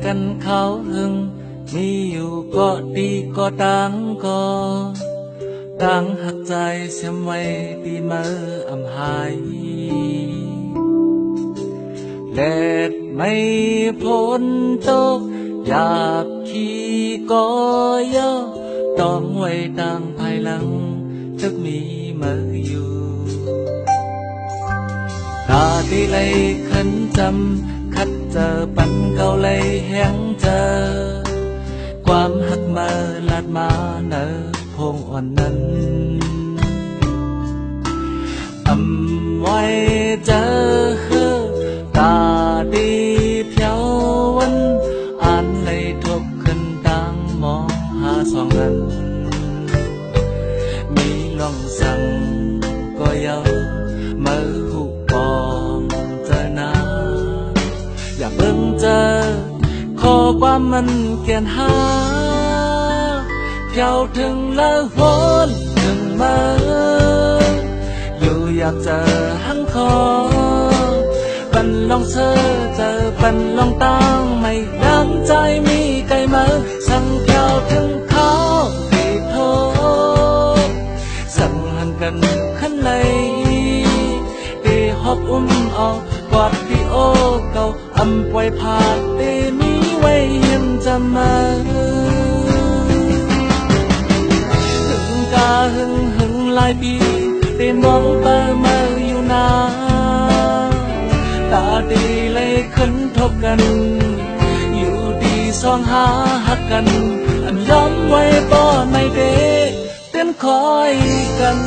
กันเขาหึงมีอยู่ก็ดีก็ดังก็ดังหักใจเสียไว้ดีเมื่ออำหายแลดไม่พ้นตกอยากขี้ก็ย่อต้องไว้ดังภายหลังจึกมีเมื่ออยู่ตาดีเลยขันจำคัดเจอปันเก่าเลยแห้งเจอความหักมาลาดมาเนอพงอ่อนนั้นไว้เจอตาดีเพียววันอ่านในทุกคืนดังมองหาสองนั้นมีลองสั่งก็เยามือหูปองเจอหน้าอย่าเพิ่งเจอขอความมันเกียนหาเที่ยวถึงแล้ววนถึงมาอยู่อยากเจอหังคอปันลองเธอเจอปันลองตั้งไม่น้ำใจมีไกลมาสั่งเที่ยวถึงเขาตีโทสั่งหันกันขันในตีหอบอุ้มเอากอดที่โอเก่าอำปล่อยผ่านตีมีไว้ยังจะมาถึงกาหึงหลายปีตีมองเบอร์มาอยู่นาตาดีเลยขึ้นทบกันอยู่ดีสองหาหักกันอันย้อมไว้บ่ในเดเต้นคอยกัน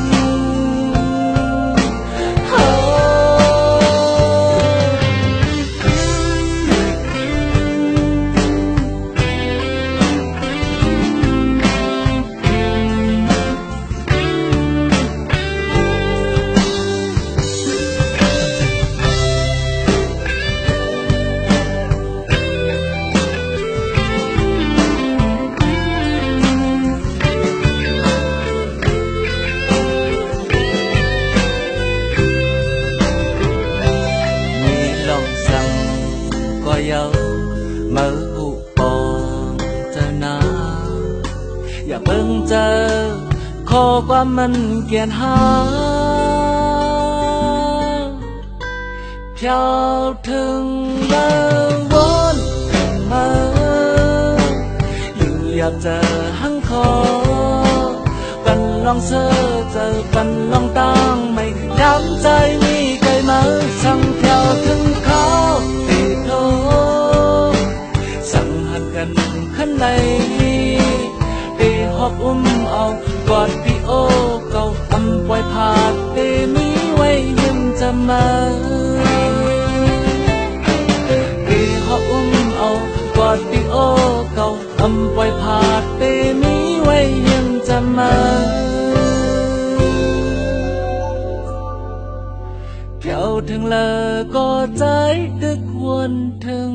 เยามือหูปองเจอหน้าอย่าเพิ่งเจอขอความมันเกียนหาเพียวถึงแล้ววนถึงมาอยู่อยากเจอหังคอปันลองเธอเจอปันลองตั้งไม่ย้ำใจมีไกลมาสั่งเพียวถึงเขาขันในตีหอบอุ้มเอากอดพี่โอเก่าอำปล่อยผ่านตีมีไว้ยังจะมาตีหอบอุ้มเอากอดพี่โอเก่าอำปล่อยผ่านตีมีไว้ยังจะมาเพียวถึงเลยก็ใจดึกวนถึง